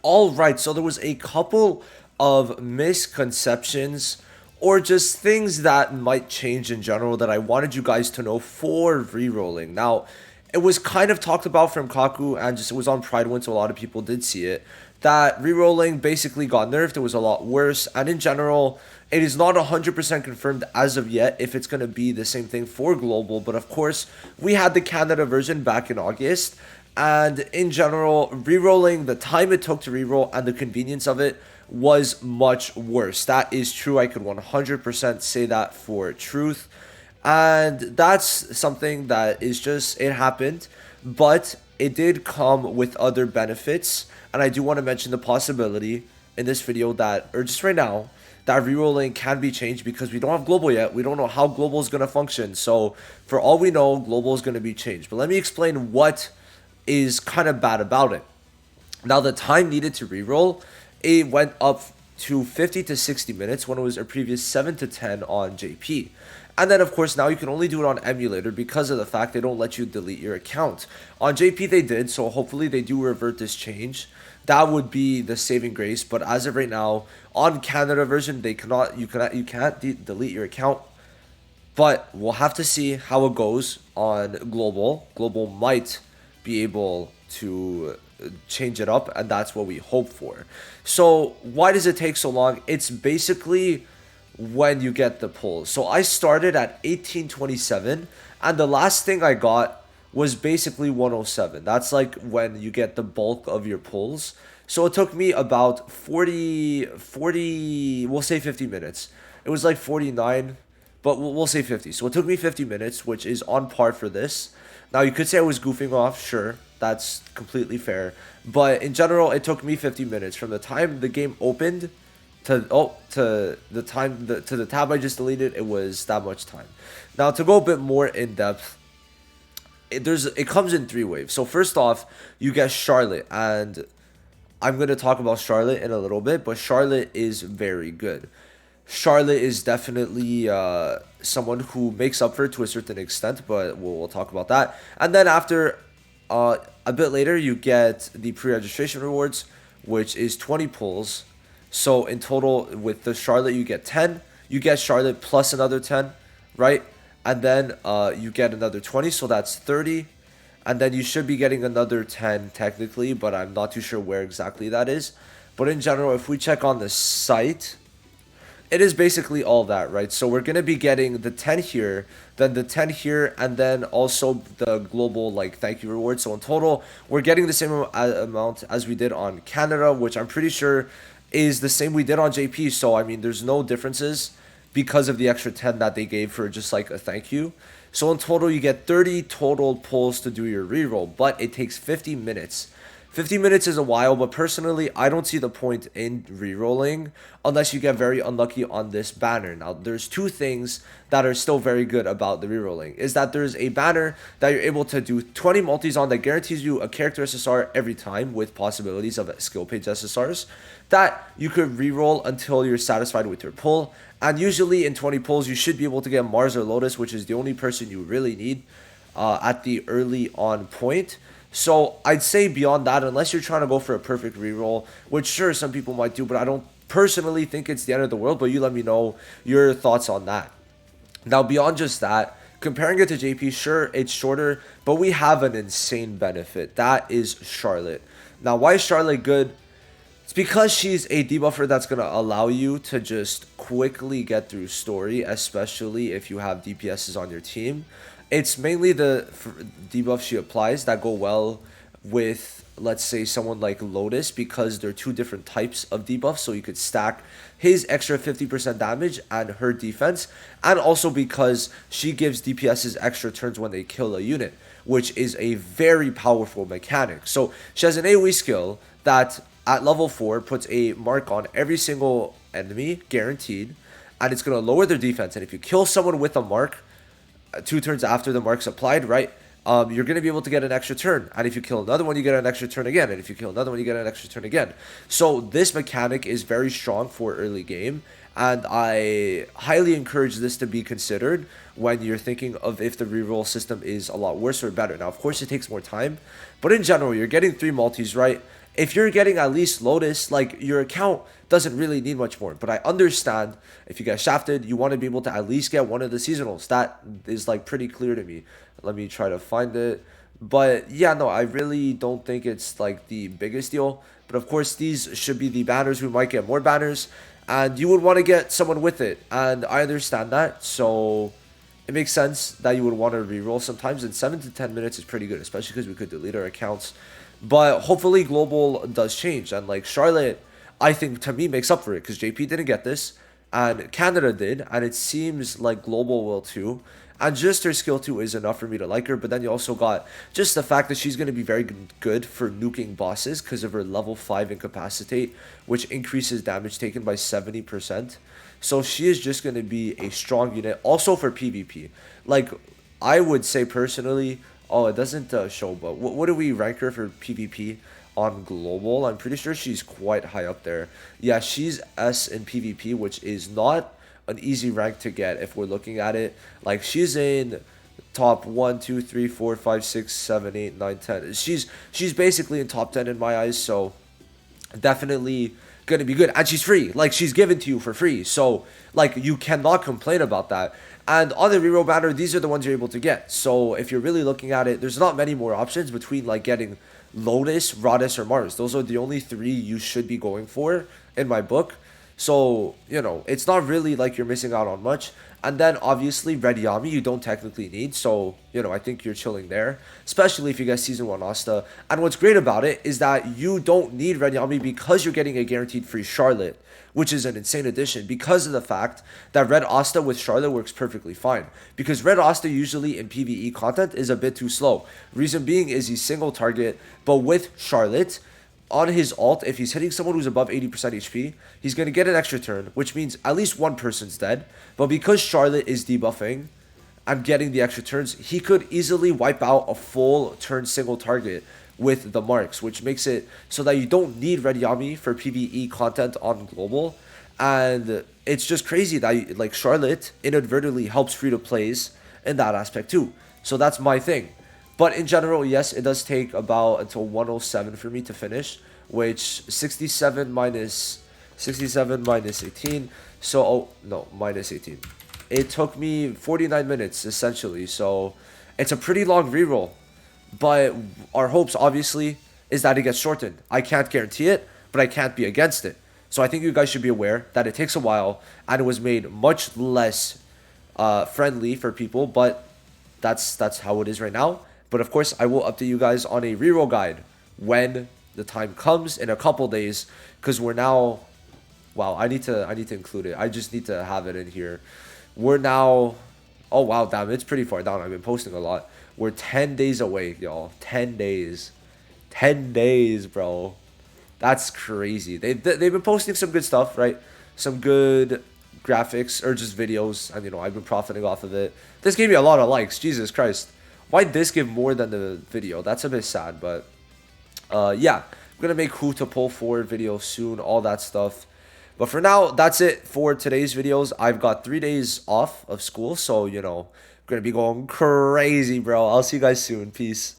All right, so there was a couple of misconceptions or just things that might change in general that I wanted you guys to know for rerolling. Now, it was kind of talked about from Kaku and just it was on Pride Win, so a lot of people did see it. That rerolling basically got nerfed, it was a lot worse, and in general, it is not 100% confirmed as of yet if it's going to be the same thing for global, but of course, we had the Canada version back in August. And in general, rerolling, the time it took to reroll and the convenience of it was much worse. That is true. I could 100% say that for truth. And that's something that is just, it happened, but it did come with other benefits. And I do want to mention the possibility in this video that, or just right now, that rerolling can be changed because we don't have global yet. We don't know how global is going to function. So for all we know, global is going to be changed. But let me explain what is kind of bad about it. Now, the time needed to reroll, it went up to 50 to 60 minutes when it was a previous 7 to 10 on JP. And then, of course, now you can only do it on emulator because of the fact they don't let you delete your account. On JP, they did, so hopefully they do revert this change. That would be the saving grace. But as of right now, on Canada version, they cannot, you can't delete your account. But we'll have to see how it goes on global. Global might be able to change it up, and that's what we hope for. So why does it take so long? It's basically when you get the pulls. So I started at 1827 and the last thing I got was basically 107. That's like when you get the bulk of your pulls. So it took me about 40, we'll say 50 minutes. It was like 49, but we'll say 50. So it took me 50 minutes, which is on par for this. Now, you could say I was goofing off, sure, that's completely fair. But in general, it took me 50 minutes from the time the game opened to the tab I just deleted. It was that much time. Now, to go a bit more in depth, it comes in 3 waves. So first off, you get Charlotte, and I'm going to talk about Charlotte in a little bit, but Charlotte is very good. Charlotte is definitely someone who makes up for it to a certain extent, but we'll talk about that. And then after, a bit later, you get the pre-registration rewards, which is 20 pulls. So in total, with the Charlotte, you get 10. You get Charlotte plus another 10, right? And then you get another 20, so that's 30. And then you should be getting another 10 technically, but I'm not too sure where exactly that is. But in general, if we check on the site, it is basically all that, right? So we're going to be getting the 10 here, then the 10 here, and then also the global, like, thank you reward. So in total, we're getting the same amount as we did on Canada, which I'm pretty sure is the same we did on JP. So, I mean, there's no differences because of the extra 10 that they gave for just, like, a thank you. So in total, you get 30 total pulls to do your reroll, but it takes 50 minutes. 50 minutes is a while, but personally, I don't see the point in rerolling unless you get very unlucky on this banner. Now, there's 2 things that are still very good about the rerolling. Is that there's a banner that you're able to do 20 multis on that guarantees you a character SSR every time with possibilities of skill page SSRs that you could reroll until you're satisfied with your pull. And usually in 20 pulls, you should be able to get Mars or Lotus, which is the only person you really need at the early on point. So I'd say beyond that, unless you're trying to go for a perfect reroll, which sure some people might do, but I don't personally think it's the end of the world, but you let me know your thoughts on that. Now, beyond just that, comparing it to JP, sure, it's shorter, but we have an insane benefit. That is Charlotte. Now, why is Charlotte good? It's because she's a debuffer that's going to allow you to just quickly get through story, especially if you have DPSs on your team. It's mainly the debuffs she applies that go well with, let's say, someone like Lotus, because they're 2 different types of debuffs, so you could stack his extra 50% damage and her defense, and also because she gives DPSs extra turns when they kill a unit, which is a very powerful mechanic. So she has an AoE skill that at level 4 puts a mark on every single enemy, guaranteed, and it's going to lower their defense, and if you kill someone with a mark 2 turns after the mark's applied, right, you're going to be able to get an extra turn. And if you kill another one, you get an extra turn again. And if you kill another one, you get an extra turn again. So this mechanic is very strong for early game. And I highly encourage this to be considered when you're thinking of if the reroll system is a lot worse or better. Now, of course, it takes more time. But in general, you're getting 3 multis, right? if you're getting at least Lotus, like your account doesn't really need much more. But I understand if you get shafted, you want to be able to at least get one of the seasonals. That is like pretty clear to me. Let me try to find it. But yeah, no, I really don't think it's like the biggest deal. But of course, these should be the banners. We might get more banners, and you would want to get someone with it. And I understand that. So it makes sense that you would want to reroll sometimes. And 7 to 10 minutes is pretty good, especially because we could delete our accounts. But hopefully, global does change. And like Charlotte, I think to me makes up for it because JP didn't get this, and Canada did, and it seems like global will too. And just her skill 2 is enough for me to like her. But then you also got just the fact that she's going to be very good for nuking bosses because of her level 5 incapacitate, which increases damage taken by 70%. So she is just going to be a strong unit. Also for PvP. Like, I would say personally, oh, it doesn't show, but what do we rank her for PvP on global? I'm pretty sure she's quite high up there. Yeah, she's S in PvP, which is not an easy rank to get if we're looking at it. Like, she's in top 1, 2, 3, 4, 5, 6, 7, 8, 9, 10. She's basically in top 10 in my eyes, so definitely gonna be good. And she's free. Like, she's given to you for free. So, like, you cannot complain about that. And on the reroll banner, these are the ones you're able to get. So if you're really looking at it, there's not many more options between like getting Lotus, Rodus, or Mars. Those are the only 3 you should be going for in my book. So, you know, it's not really like you're missing out on much. And then obviously Red Yami you don't technically need. So, you know, I think you're chilling there. Especially if you get Season 1 Asta. And what's great about it is that you don't need Red Yami because you're getting a guaranteed free Charlotte, which is an insane addition because of the fact that Red Asta with Charlotte works perfectly fine. Because Red Asta usually in PvE content is a bit too slow. Reason being is he's single target, but with Charlotte, on his ult, if he's hitting someone who's above 80% HP, he's going to get an extra turn, which means at least one person's dead. But because Charlotte is debuffing and getting the extra turns, he could easily wipe out a full turn single target with the marks, which makes it so that you don't need Red Yami for PvE content on global. And it's just crazy that like Charlotte inadvertently helps free-to-plays in that aspect too. So that's my thing. But in general, yes, it does take about until 107 for me to finish, which 67 minus 18. So, oh, no, minus 18. It took me 49 minutes, essentially. So, it's a pretty long reroll. But our hopes, obviously, is that it gets shortened. I can't guarantee it, but I can't be against it. So, I think you guys should be aware that it takes a while, and it was made much less friendly for people, but that's how it is right now. But of course, I will update you guys on a reroll guide when the time comes in a couple days, because we're now, wow, I need to include it. I just need to have it in here. We're now, oh wow, damn, it's pretty far down. I've been posting a lot. We're 10 days away, y'all. 10 days. 10 days, bro. That's crazy. They've been posting some good stuff, right? Some good graphics or just videos, and you know, I've been profiting off of it. This gave me a lot of likes. Jesus Christ. Why'd this give more than the video? That's a bit sad, but yeah, I'm gonna make who to pull forward video soon, all that stuff. But for now, that's it for today's videos. I've got 3 days off of school, so you know, I'm gonna be going crazy, bro. I'll see you guys soon. Peace.